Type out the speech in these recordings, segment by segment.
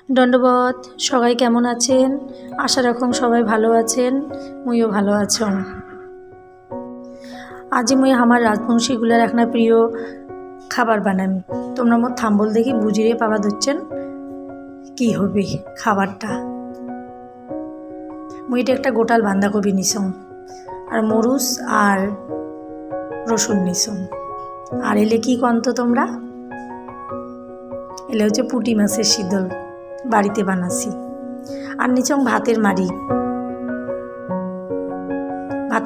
দণ্ডবত সবাই কেমন আছেন? আশা রাখুন সবাই ভালো আছেন, মুইও ভালো আছেন। আজি মুই আমার রাজবংশীগুলার একটা প্রিয় খাবার বানাম। তোমরা মোর থাম্বল দেখি বুঝিয়ে পাবা ধরছেন কি হবে খাবারটা। মুই এটা একটা গোটাল বাঁধাকপি নিছম, আর মরুচ আর রসুন নিছম। আর এলে কি কন্ত তোমরা, এলে হচ্ছে পুঁটি মাছের শীতল, বাড়িতে বানাচ্ছি। আর নিচং ভাতের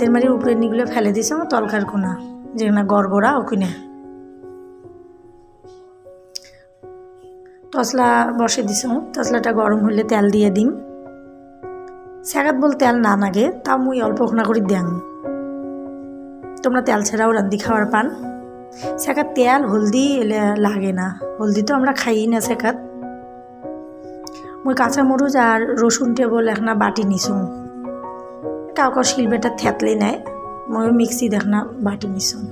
মাড়ির উপরে নিগুলো ফেলে দিছ তলকার কোনা, যেখানে গড়গড়া ওখানে তসলা বসে দিছ। তসলাটা গরম হলে তেল দিয়ে দিম। সেগাত বল তেল না লাগে, তাও মুই অল্প খোনা করে দেন। তোমরা তেল ছাড়াও রান্ধি খাওয়ার পান। সেখাত তেল হলদি এলে লাগে না, হলদি তো আমরা খাই না সেখাত। মুই কাঁচা মরুচ আর রসুন টেবল একটা বাটি নিছুম। কাউকে শিলবেটা থেতলে নেয়, মই মিক্সি দেখনা বাটি নিছুম।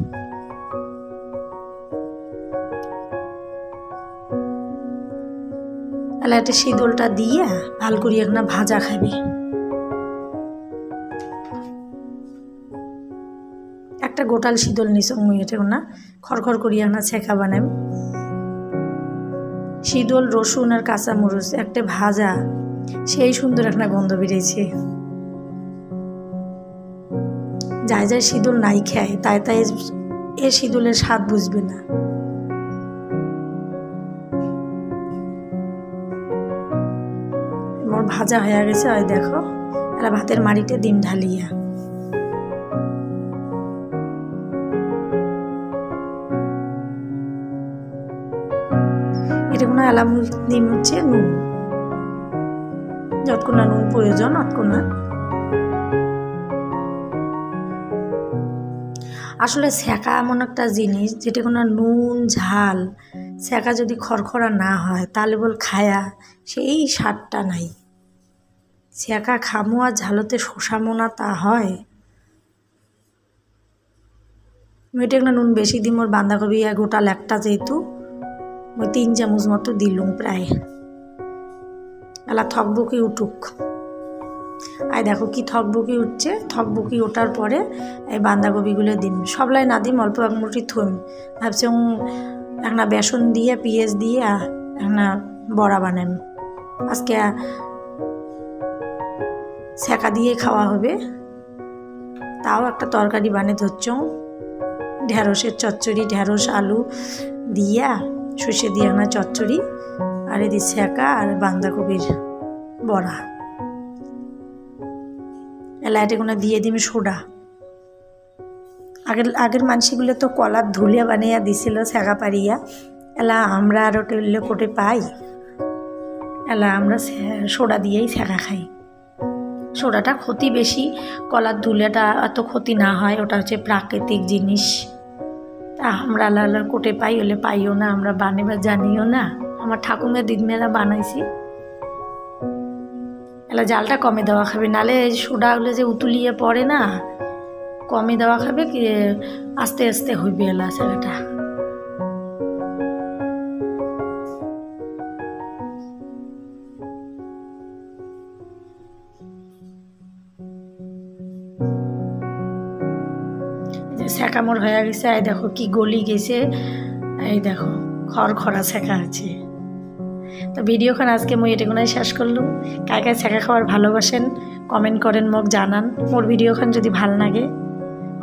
এলা একটা শীতলটা দিয়ে ভাল করি একটা ভাজা খাবি। একটা গোটাল শীতল নিছুম মুই, এটা না খড়খড় করি একটা ছেঁকা বানাম। শীতল রসুন আর কাঁচা মরুচ একটা ভাজা, সেই সুন্দর একটা গন্ধ বেরিয়েছে। যাই যাই শীতল নাই খায়, তাই তাই এ শীতলের স্বাদ বুঝবে না। মোর ভাজা হয়ে গেছে, ওই দেখো এরা ভাতের মাড়িতে ডিম ঢালিয়া। এটা কোনো এলাম ডিম হচ্ছে নুন, যতক্ষণ নুন প্রয়োজন অতক্ষণ। আসলে সেকা এমন একটা জিনিস যেটা কোনো নুন ঝাল সেকা যদি খড়খড়া না হয় তাহলে বল খায়া সেই স্বাদটা নাই। সেকা খামো আর ঝালতে শোষামো না তা হয়। মেয়েটা একটা নুন বেশি দিই, মোর বাঁধাকপি গোটাল একটা যেহেতু মই 3 চামচ মতো দিলুম প্রায়। এলা থকবকি উঠুক। আই দেখো কি থকবকি উঠছে। থকবকি ওঠার পরে এই বাঁধাকপিগুলো দিন, সবলাই না দিম, অল্প এক মুঠি থুম। ভাবছি একটা বেসন দিয়ে পেঁয়াজ দিয়ে একটা বড়া বানাম। আজকে সেকা দিয়ে খাওয়া হবে। তাও একটা তরকারি বানিয়ে ধরছ, ঢেঁড়সের চচ্চড়ি, ঢেঁড়স আলু দিয়া সর্ষে দিয়ে একটা চচ্চড়ি, আর এদি সেকা আর বাঁধাকপির বড়া। এলাইটে কোনো দিয়ে দিম সোডা। আগের মানসিগুলো তো কলার ধুলিয়া বানিয়া দিছিল সেকা পারিয়া। এলা আমরা আর ওটা কোটে পাই, এলা আমরা সোডা দিয়েই সেকা খাই। সোডাটা ক্ষতি বেশি, কলার ধুলিয়াটা এত ক্ষতি না হয়, ওটা হচ্ছে প্রাকৃতিক জিনিস। তা আমরা আল্লাহ কোটে পাই, হলে পাইও না, আমরা বানাবার জানিও না। আমার ঠাকুমার দিদিমেরা বানাইছি। এলা জালটা কমে দেওয়া খাবে, নালে সোডা হলে যে উতুলিয়ে পড়ে না, কমে দেওয়া খাবে কি আস্তে আস্তে হইবে এলা সেটা। সেকা মোর হয়ে গেছে, এই দেখো কি গলি গেছে, এই দেখো খড়খড়া সেকা আছে। তো ভিডিওখান আজকে মই এটা কোনায় শেষ করলাম। কায় কায় সেকা খাবার ভালোবাসেন কমেন্ট করেন, মোক জানান। মোর ভিডিওখান যদি ভাল লাগে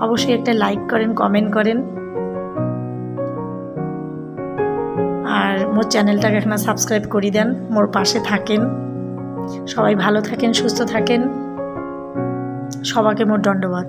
অবশ্যই একটা লাইক করেন, কমেন্ট করেন, আর মোর চ্যানেলটাকে এখন সাবস্ক্রাইব করে দেন, মোর পাশে থাকেন। সবাই ভালো থাকেন, সুস্থ থাকেন। সবাইকে মোর দণ্ডবাদ।